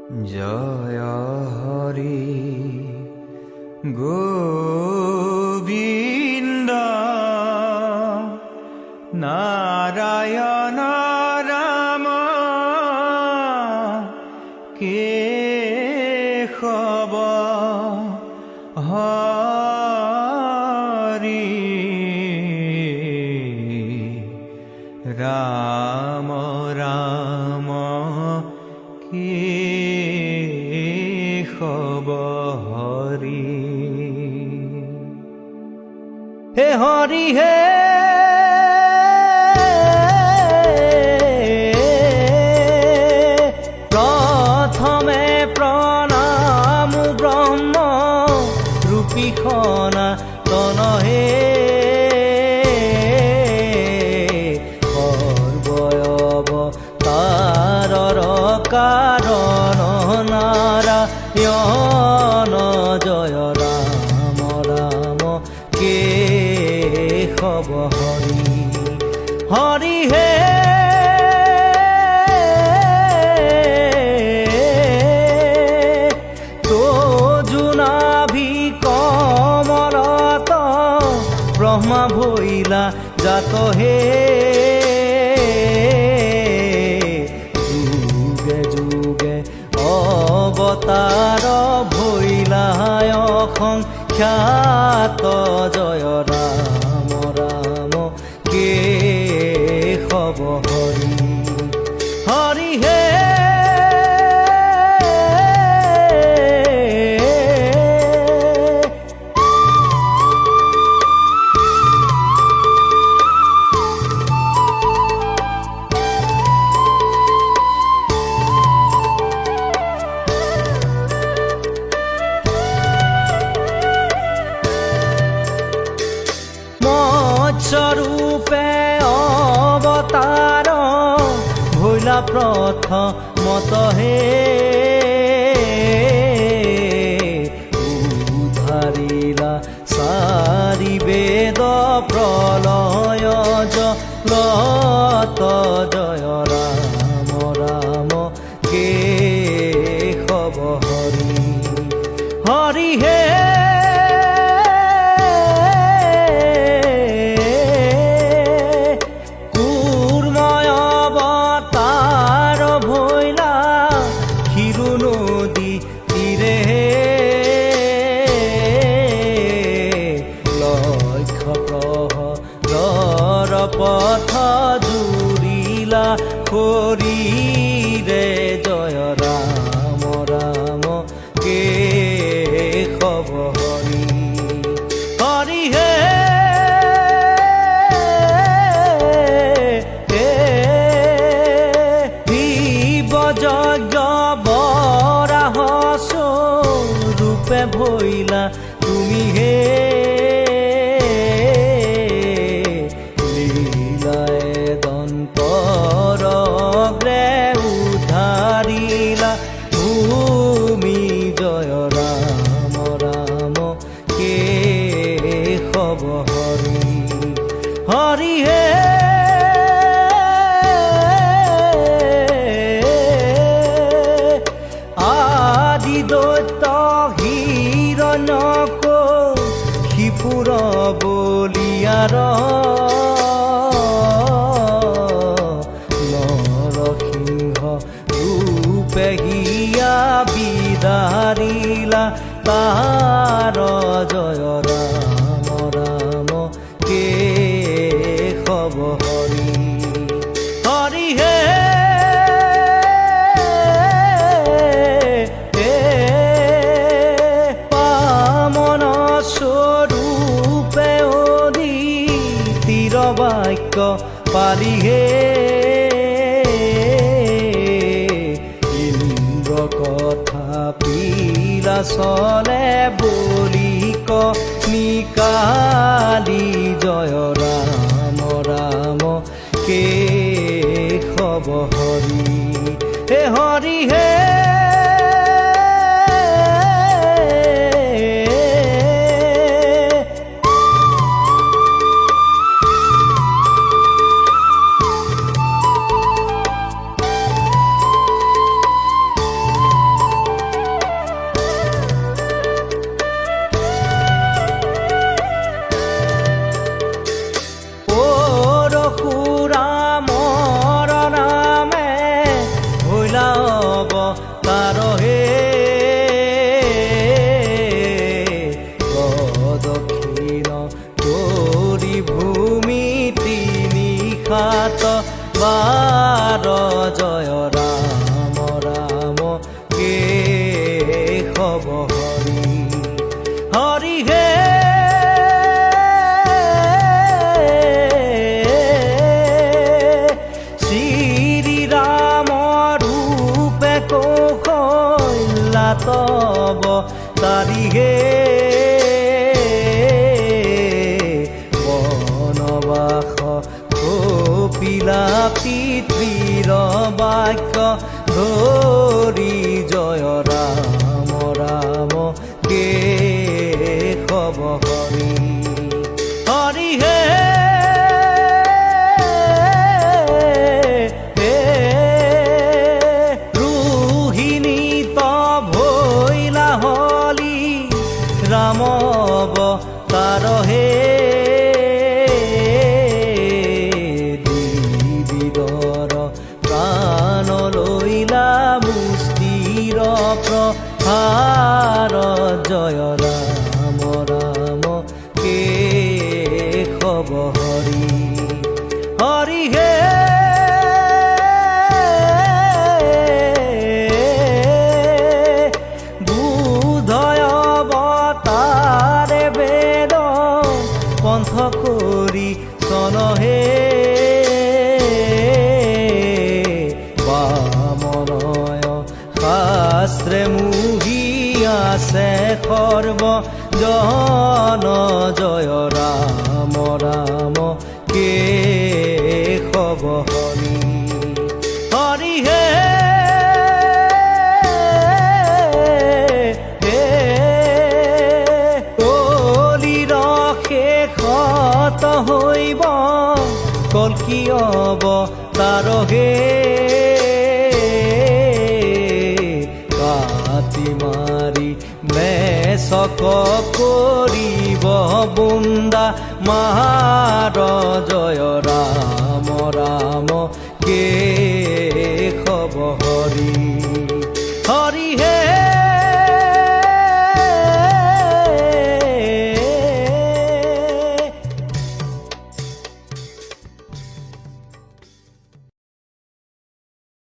জয় হরি গোবিন্দ নারায়ণ রাম কেশব হরি রাম রাম কেশব হরি হে হরি হে প্রথমে প্রণাম ব্রহ্ম রূপী সনাতন হে সৰ্বয়বতাৰৰ কারণ নারায়ণ জয় রাম রাম কেশব হরি হরি হে তোজুনাভি কমলত ব্রহ্মা ভৈলা জাত হে যুগে যুগে অবতার ভৈলায় সংখ্যাত জয় রাম রাম কেশব হৰি হৰি হে স্বৰূপে অবতাৰ ভৈলা প্ৰথমত হে উদ্ধাৰিলা সাৰি বেদ প্ৰলয় জগত জয় ৰাম ৰাম কেশব হৰি হৰি হে পথ জুৰিলা হৰিৰে জয় ৰাম ৰাম কেশব হৰি হৰি হে শিৱ যজ্ঞ বৰাহ স্বৰূপে ভৈলা তুমি হে উদ্ধাৰিলা ভূমি জয় ৰাম ৰাম কেশব হৰি হৰি হে আদি দৈত্য হিৰণ্যক শিপুৰ বলিয়াৰ হিয়া বিদাৰিলা তাৰ জয় ৰাম ৰাম কেশব হৰি হৰি হে পামন স্বৰূপে অদিতিৰ বাক্য পালি হে কথা পিলা চলে বলিক নিকালি জয় ৰাম ৰাম কেশব হৰি হে হৰি হে অবতাৰহে প্ৰদক্ষিণ কৰি ভূমি তিনি সাত বাৰ জয় ৰাম ৰাম কেশৱ হৰি হৰি হে তব তাৰিহে বনবাস কপিলা পিতৃৰ বাক্য ধৰি জয় ৰাম ৰাম কেশৱ হৰি হৰি হে ৰাম অবতাৰহে দিবিদৰ প্ৰাণ লৈলা মুষ্টিৰ প্ৰহাৰ জয় ৰাম ৰাম কেশৱ হৰি হৰি হে পন্থ কৰি চনহে বামনয় শাস্ত্ৰে মুহি আছে সৰ্ব জন জয় ৰাম ৰাম কেশৱ হৰি হৰি হে হৈব কল্কি অবতাৰহে কাটি মাৰি মেচক কৰিব বুন্দা মাৰ জয় ৰাম ৰাম কেশৱ হৰি